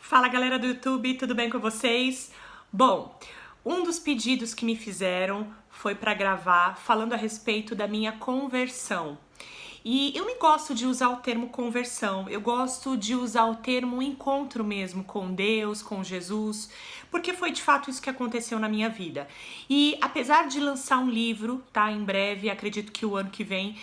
Fala galera do YouTube, tudo bem com vocês? Bom, um dos pedidos que me fizeram foi para gravar falando a respeito da minha conversão. E eu nem gosto de usar o termo conversão, eu gosto de usar o termo encontro mesmo com Deus, com Jesus, porque foi de fato isso que aconteceu na minha vida. E apesar de lançar um livro, tá, em breve, acredito que o ano que vem,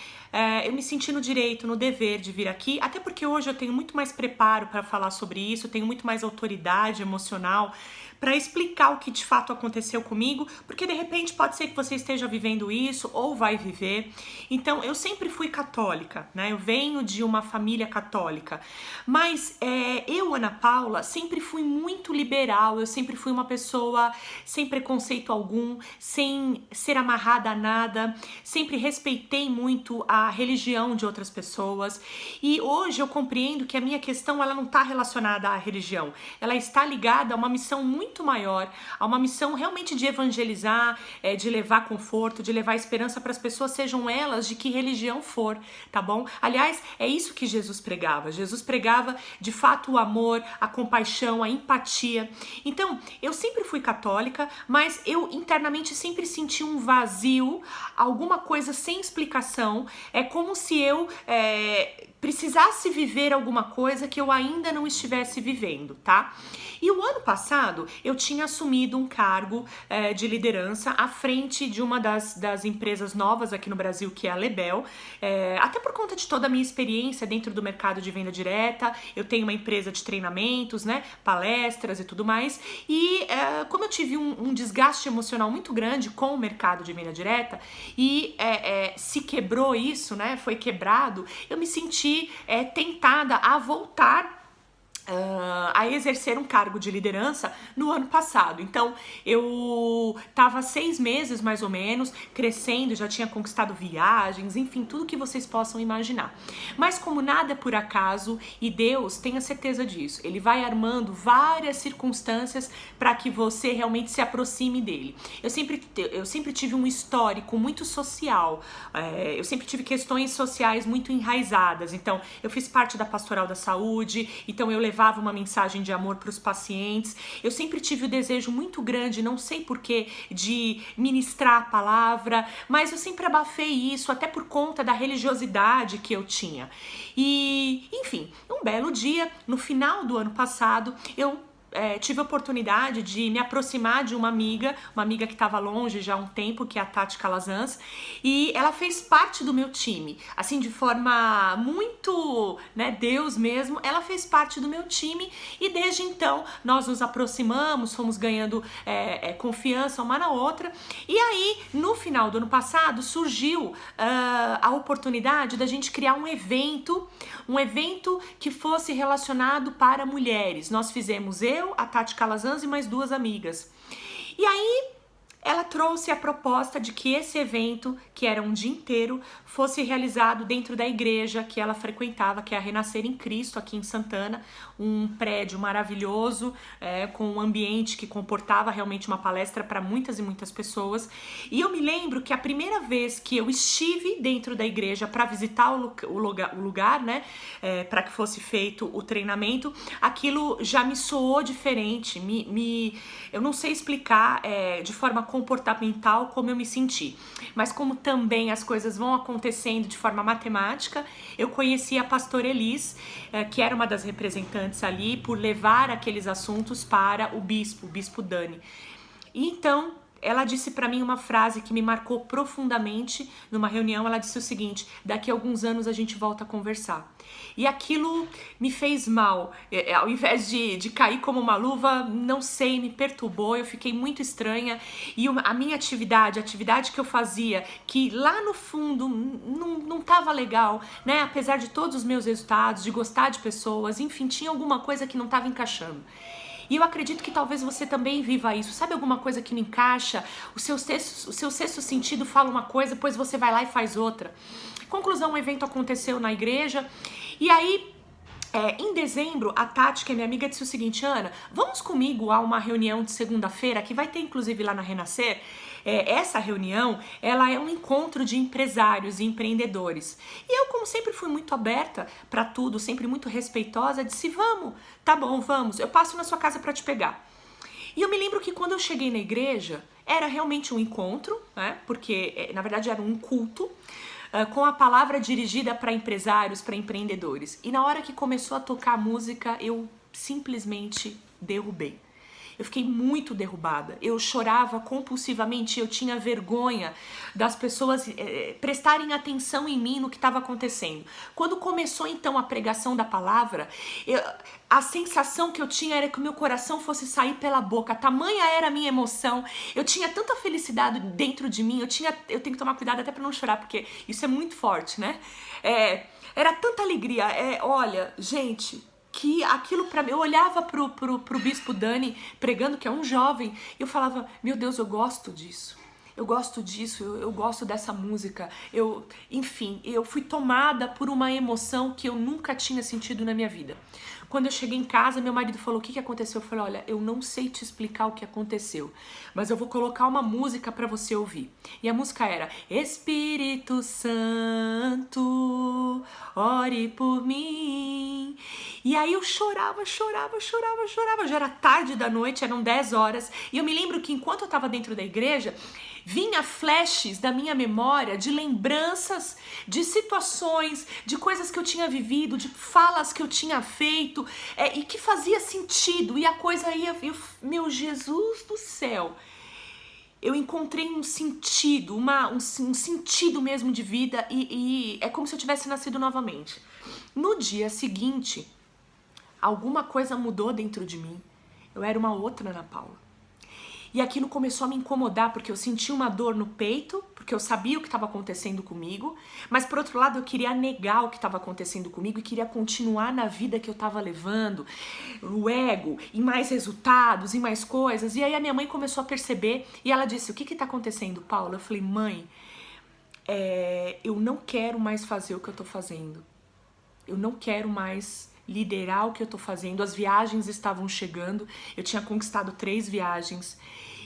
eu me senti no direito, no dever de vir aqui, até porque hoje eu tenho muito mais preparo para falar sobre isso, tenho muito mais autoridade emocional para explicar o que de fato aconteceu comigo, porque de repente pode ser que você esteja vivendo isso ou vai viver. Então eu sempre fui católica, né? Eu venho de uma família católica, mas eu, Ana Paula, sempre fui muito liberal, eu sempre fui uma pessoa sem preconceito algum, sem ser amarrada a nada, sempre respeitei muito a religião de outras pessoas, e hoje eu compreendo que a minha questão ela não está relacionada à religião, ela está ligada a uma missão muito maior, a uma missão realmente de evangelizar, de levar conforto, de levar esperança para as pessoas, sejam elas de que religião for, tá bom? Aliás, é isso que Jesus pregava. Jesus pregava de fato o amor, a compaixão, a empatia. Então, eu sempre fui católica, mas eu internamente sempre senti um vazio, alguma coisa sem explicação. É como se eu precisasse viver alguma coisa que eu ainda não estivesse vivendo, tá? E o ano passado eu tinha assumido um cargo de liderança à frente de uma das empresas novas aqui no Brasil, que é a Lebel, até por conta de toda a minha experiência dentro do mercado de venda direta. Eu tenho uma empresa de treinamentos, né, palestras e tudo mais, e como eu tive um desgaste emocional muito grande com o mercado de venda direta e se quebrou isso, né, foi quebrado, eu me senti tentada a voltar a exercer um cargo de liderança no ano passado. Então eu estava 6 meses mais ou menos crescendo, já tinha conquistado viagens, enfim, tudo que vocês possam imaginar. Mas como nada é por acaso, e Deus, tenha certeza disso, Ele vai armando várias circunstâncias para que você realmente se aproxime dele. Eu sempre tive um histórico muito social, eu sempre tive questões sociais muito enraizadas. Então eu fiz parte da Pastoral da Saúde, então eu levava uma mensagem de amor para os pacientes. Eu sempre tive o desejo muito grande, não sei porquê, de ministrar a palavra, mas eu sempre abafei isso, até por conta da religiosidade que eu tinha. E, enfim, um belo dia, no final do ano passado, eu tive a oportunidade de me aproximar de uma amiga que estava longe já há um tempo, que é a Tati Calazans, e ela fez parte do meu time, assim, de forma muito, né, Deus mesmo, ela fez parte do meu time, e desde então nós nos aproximamos, fomos ganhando confiança uma na outra, e aí no final do ano passado surgiu a oportunidade da gente criar um evento que fosse relacionado para mulheres. Nós fizemos a Tati Calazans e mais 2 amigas. E aí ela trouxe a proposta de que esse evento, que era um dia inteiro, fosse realizado dentro da igreja que ela frequentava, que é a Renascer em Cristo, aqui em Santana, um prédio maravilhoso, com um ambiente que comportava realmente uma palestra para muitas e muitas pessoas. E eu me lembro que a primeira vez que eu estive dentro da igreja para visitar o lugar, né, para que fosse feito o treinamento, aquilo já me soou diferente, eu não sei explicar de forma comportamental como eu me senti, mas como também as coisas vão acontecendo de forma matemática, eu conheci a pastora Elis, que era uma das representantes ali, por levar aqueles assuntos para o bispo Dani. E então ela disse para mim uma frase que me marcou profundamente. Numa reunião ela disse o seguinte: daqui a alguns anos a gente volta a conversar. E aquilo me fez mal, ao invés de cair como uma luva, não sei, me perturbou, eu fiquei muito estranha. E a minha atividade, a atividade que eu fazia, que lá no fundo não tava legal, né? Apesar de todos os meus resultados, de gostar de pessoas, enfim, tinha alguma coisa que não tava encaixando. E eu acredito que talvez você também viva isso. Sabe alguma coisa que não encaixa? O seu sexto sentido fala uma coisa, depois você vai lá e faz outra. Conclusão, um evento aconteceu na igreja. E aí, em dezembro, a Tati, que é minha amiga, disse o seguinte: Ana, vamos comigo a uma reunião de segunda-feira, que vai ter inclusive lá na Renascer, essa reunião, ela é um encontro de empresários e empreendedores. E eu, como sempre fui muito aberta para tudo, sempre muito respeitosa, disse, vamos, tá bom, vamos, eu passo na sua casa para te pegar. E eu me lembro que quando eu cheguei na igreja, era realmente um encontro, né? Porque na verdade era um culto, com a palavra dirigida para empresários, para empreendedores. E na hora que começou a tocar a música, eu simplesmente derrubei. Eu fiquei muito derrubada, eu chorava compulsivamente, eu tinha vergonha das pessoas prestarem atenção em mim, no que estava acontecendo. Quando começou então a pregação da palavra, a sensação que eu tinha era que o meu coração fosse sair pela boca, tamanha era a minha emoção, eu tinha tanta felicidade dentro de mim, eu tenho que tomar cuidado até para não chorar, porque isso é muito forte, né? Era tanta alegria, olha, gente... que aquilo pra mim, eu olhava pro bispo Dani pregando, que é um jovem, e eu falava, meu Deus, eu gosto disso, eu gosto dessa música, enfim, eu fui tomada por uma emoção que eu nunca tinha sentido na minha vida. Quando eu cheguei em casa, meu marido falou, o que aconteceu? Eu falei, olha, eu não sei te explicar o que aconteceu, mas eu vou colocar uma música pra você ouvir. E a música era, Espírito Santo, ore por mim. E aí eu chorava, já era tarde da noite, eram 10 horas, e eu me lembro que enquanto eu tava dentro da igreja, vinha flashes da minha memória de lembranças, de situações, de coisas que eu tinha vivido, de falas que eu tinha feito, e que fazia sentido, e a coisa ia, meu Jesus do céu, eu encontrei um sentido, um sentido mesmo de vida, e é como se eu tivesse nascido novamente. No dia seguinte, alguma coisa mudou dentro de mim, eu era uma outra Ana Paula. E aquilo começou a me incomodar, porque eu senti uma dor no peito, porque eu sabia o que estava acontecendo comigo, mas por outro lado eu queria negar o que estava acontecendo comigo e queria continuar na vida que eu estava levando, o ego, e mais resultados, e mais coisas. E aí a minha mãe começou a perceber e ela disse, o que está acontecendo, Paula? Eu falei, mãe, eu não quero mais fazer o que eu estou fazendo. Eu não quero mais liderar o que eu tô fazendo, as viagens estavam chegando, eu tinha conquistado 3 viagens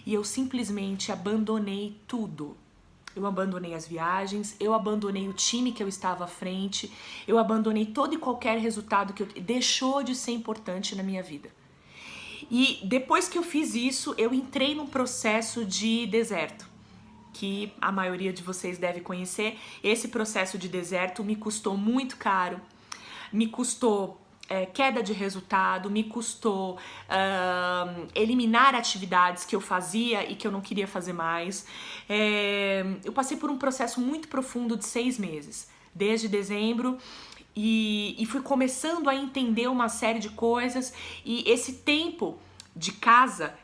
e eu simplesmente abandonei tudo. Eu abandonei as viagens, eu abandonei o time que eu estava à frente, eu abandonei todo e qualquer resultado que deixou de ser importante na minha vida. E depois que eu fiz isso, eu entrei num processo de deserto, que a maioria de vocês deve conhecer. Esse processo de deserto me custou muito caro, me custou queda de resultado, me custou eliminar atividades que eu fazia e que eu não queria fazer mais. Eu passei por um processo muito profundo de 6 meses, desde dezembro, e fui começando a entender uma série de coisas, e esse tempo de casa,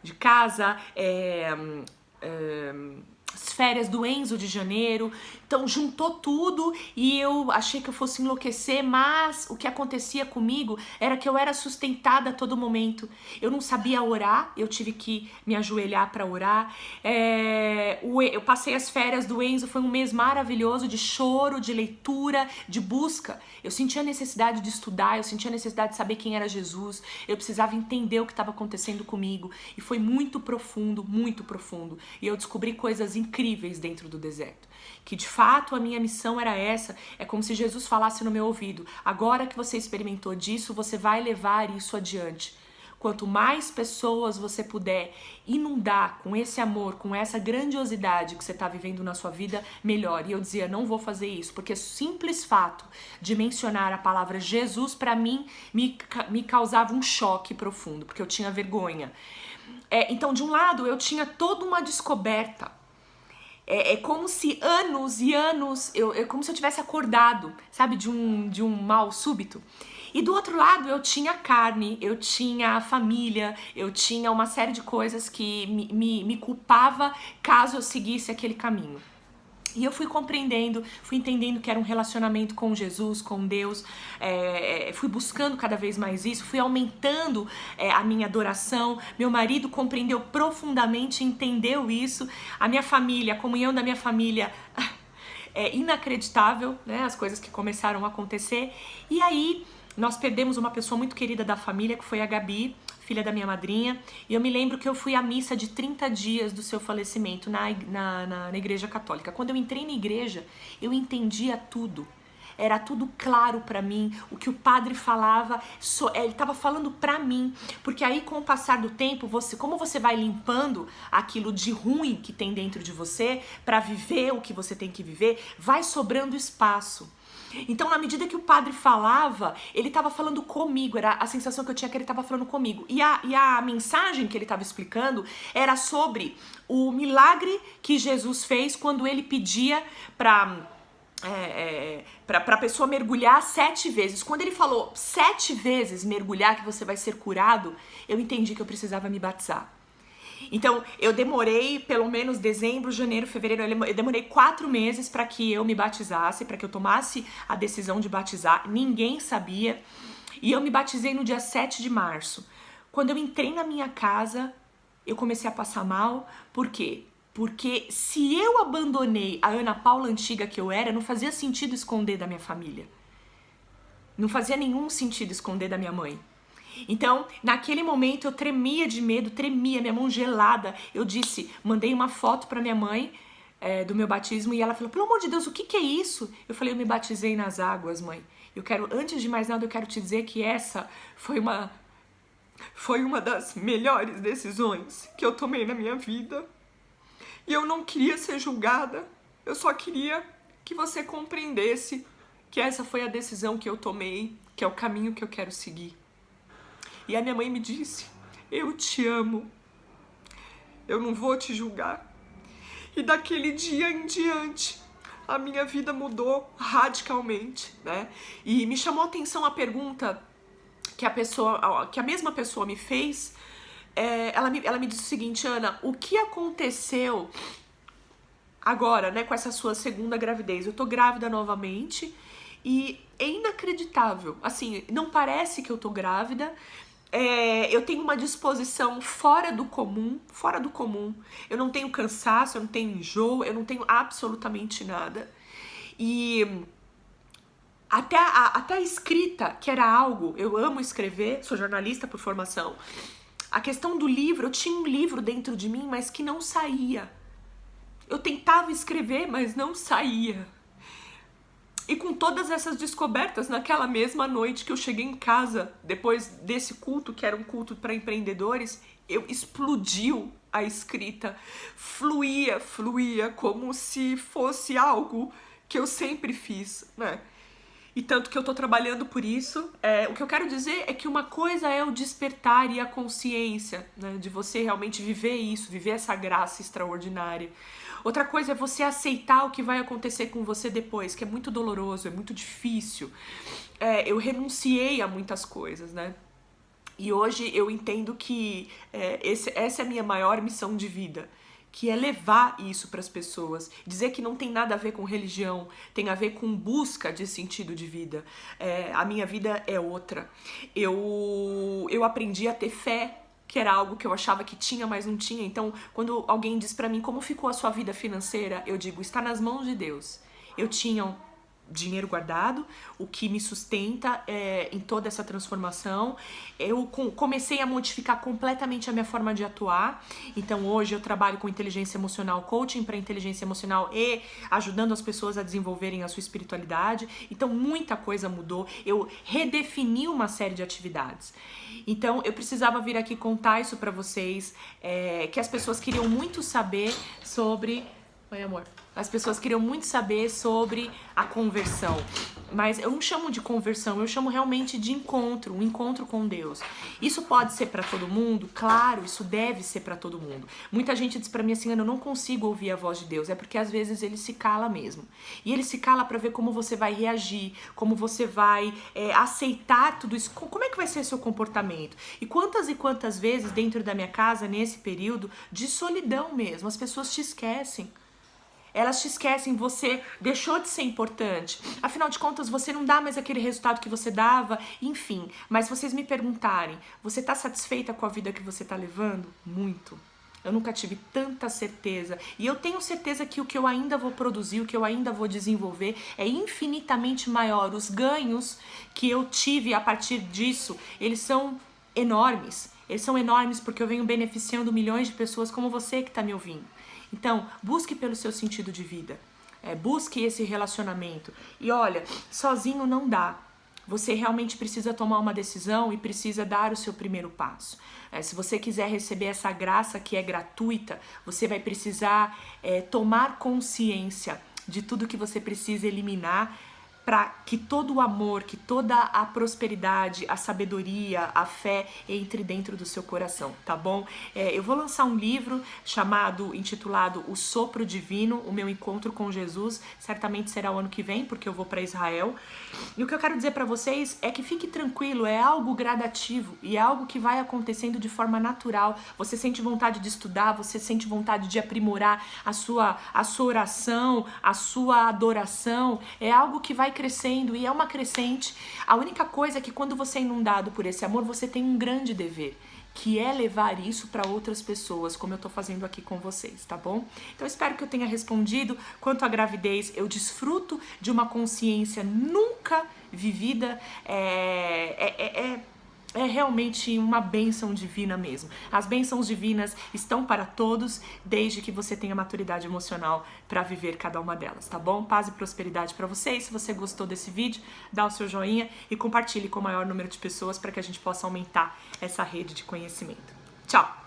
as férias do Enzo de janeiro, então juntou tudo e eu achei que eu fosse enlouquecer, mas o que acontecia comigo era que eu era sustentada a todo momento. Eu não sabia orar, eu tive que me ajoelhar para orar. Eu passei as férias do Enzo, foi um mês maravilhoso de choro, de leitura, de busca. Eu sentia a necessidade de estudar, eu sentia a necessidade de saber quem era Jesus, eu precisava entender o que estava acontecendo comigo, e foi muito profundo, e eu descobri coisas incríveis dentro do deserto, que de fato a minha missão era essa. É como se Jesus falasse no meu ouvido, agora que você experimentou disso, você vai levar isso adiante. Quanto mais pessoas você puder inundar com esse amor, com essa grandiosidade que você está vivendo na sua vida, melhor. E eu dizia, não vou fazer isso, porque o simples fato de mencionar a palavra Jesus, para mim, me causava um choque profundo, porque eu tinha vergonha. Então, de um lado, eu tinha toda uma descoberta. É como se anos e anos, como se eu tivesse acordado, sabe, de um mal súbito. E do outro lado eu tinha carne, eu tinha família, eu tinha uma série de coisas que me culpava caso eu seguisse aquele caminho. E eu fui compreendendo, fui entendendo que era um relacionamento com Jesus, com Deus, fui buscando cada vez mais isso, fui aumentando a minha adoração. Meu marido compreendeu profundamente, entendeu isso. A minha família, a comunhão da minha família é inacreditável, né? As coisas que começaram a acontecer. E aí nós perdemos uma pessoa muito querida da família, que foi a Gabi. filha da minha madrinha, e eu me lembro que eu fui à missa de 30 dias do seu falecimento na igreja católica. Quando eu entrei na igreja, eu entendia tudo. Era tudo claro pra mim, o que o padre falava, ele estava falando pra mim, porque aí com o passar do tempo, como você vai limpando aquilo de ruim que tem dentro de você, pra viver o que você tem que viver, vai sobrando espaço. Então, na medida que o padre falava, ele estava falando comigo, era a sensação que eu tinha que ele estava falando comigo. E a mensagem que ele estava explicando era sobre o milagre que Jesus fez quando ele pedia pra pessoa mergulhar 7 vezes. Quando ele falou 7 vezes mergulhar que você vai ser curado, eu entendi que eu precisava me batizar. Então, eu demorei pelo menos dezembro, janeiro, fevereiro, eu demorei 4 meses para que eu me batizasse, para que eu tomasse a decisão de batizar. Ninguém sabia. E eu me batizei no dia 7 de março. Quando eu entrei na minha casa, eu comecei a passar mal. Por quê? Porque se eu abandonei a Ana Paula antiga que eu era, não fazia sentido esconder da minha família. Não fazia nenhum sentido esconder da minha mãe. Então, naquele momento eu tremia de medo, tremia, minha mão gelada. Eu mandei uma foto pra minha mãe do meu batismo e ela falou, pelo amor de Deus, o que é isso? Eu falei, eu me batizei nas águas, mãe. Antes de mais nada, eu quero te dizer que essa foi uma das melhores decisões que eu tomei na minha vida. E eu não queria ser julgada, eu só queria que você compreendesse que essa foi a decisão que eu tomei, que é o caminho que eu quero seguir. E a minha mãe me disse, eu te amo, eu não vou te julgar. E daquele dia em diante, a minha vida mudou radicalmente, né? E me chamou a atenção a pergunta que a mesma pessoa me fez. Ela me disse o seguinte, Ana, o que aconteceu agora, né, com essa sua segunda gravidez? Eu tô grávida novamente e é inacreditável, assim, não parece que eu tô grávida, eu tenho uma disposição fora do comum, eu não tenho cansaço, eu não tenho enjoo, eu não tenho absolutamente nada. E até a escrita, que era algo, eu amo escrever, sou jornalista por formação. A questão do livro, eu tinha um livro dentro de mim, mas que não saía. Eu tentava escrever, mas não saía. E com todas essas descobertas, naquela mesma noite que eu cheguei em casa, depois desse culto, que era um culto para empreendedores, explodiu a escrita. Fluía como se fosse algo que eu sempre fiz, né? E tanto que eu tô trabalhando por isso. O que eu quero dizer é que uma coisa é o despertar e a consciência, né, de você realmente viver isso, viver essa graça extraordinária. Outra coisa é você aceitar o que vai acontecer com você depois, que é muito doloroso, é muito difícil. Eu renunciei a muitas coisas, né? E hoje eu entendo que essa é a minha maior missão de vida, que é levar isso para as pessoas, dizer que não tem nada a ver com religião, tem a ver com busca de sentido de vida. A minha vida é outra. Eu aprendi a ter fé, que era algo que eu achava que tinha, mas não tinha. Então, quando alguém diz para mim como ficou a sua vida financeira, eu digo, está nas mãos de Deus. Eu tinha dinheiro guardado, o que me sustenta em toda essa transformação. Eu comecei a modificar completamente a minha forma de atuar. Então hoje eu trabalho com inteligência emocional, coaching para inteligência emocional e ajudando as pessoas a desenvolverem a sua espiritualidade. Então muita coisa mudou. Eu redefini uma série de atividades. Então eu precisava vir aqui contar isso para vocês, que as pessoas queriam muito saber sobre... Oi, amor. As pessoas queriam muito saber sobre a conversão, mas eu não chamo de conversão, eu chamo realmente de encontro, um encontro com Deus. Isso pode ser para todo mundo? Claro, isso deve ser para todo mundo. Muita gente diz para mim assim, Ana, eu não consigo ouvir a voz de Deus, é porque às vezes ele se cala mesmo. E ele se cala para ver como você vai reagir, como você vai aceitar tudo isso, como é que vai ser seu comportamento. E quantas vezes dentro da minha casa, nesse período de solidão mesmo, as pessoas te esquecem. Elas te esquecem, você deixou de ser importante. Afinal de contas, você não dá mais aquele resultado que você dava, enfim. Mas se vocês me perguntarem, você tá satisfeita com a vida que você tá levando? Muito. Eu nunca tive tanta certeza. E eu tenho certeza que o que eu ainda vou produzir, o que eu ainda vou desenvolver é infinitamente maior. Os ganhos que eu tive a partir disso, eles são enormes. Eles são enormes porque eu venho beneficiando milhões de pessoas como você que está me ouvindo. Então, busque pelo seu sentido de vida. Busque esse relacionamento. E olha, sozinho não dá. Você realmente precisa tomar uma decisão e precisa dar o seu primeiro passo. Se você quiser receber essa graça que é gratuita, você vai precisar tomar consciência de tudo que você precisa eliminar para que todo o amor, que toda a prosperidade, a sabedoria, a fé entre dentro do seu coração, tá bom? Eu vou lançar um livro intitulado O Sopro Divino, o meu encontro com Jesus, certamente será o ano que vem, porque eu vou para Israel. E o que eu quero dizer para vocês é que fique tranquilo, é algo gradativo e é algo que vai acontecendo de forma natural. Você sente vontade de estudar, você sente vontade de aprimorar a sua oração, a sua adoração, é algo que vai crescendo e é uma crescente. A única coisa é que quando você é inundado por esse amor, você tem um grande dever, que é levar isso para outras pessoas, como eu tô fazendo aqui com vocês, tá bom? Então espero que eu tenha respondido. Quanto à gravidez, eu desfruto de uma consciência nunca vivida, é realmente uma bênção divina mesmo. As bênçãos divinas estão para todos, desde que você tenha maturidade emocional para viver cada uma delas, tá bom? Paz e prosperidade para vocês. Se você gostou desse vídeo, dá o seu joinha e compartilhe com o maior número de pessoas para que a gente possa aumentar essa rede de conhecimento. Tchau!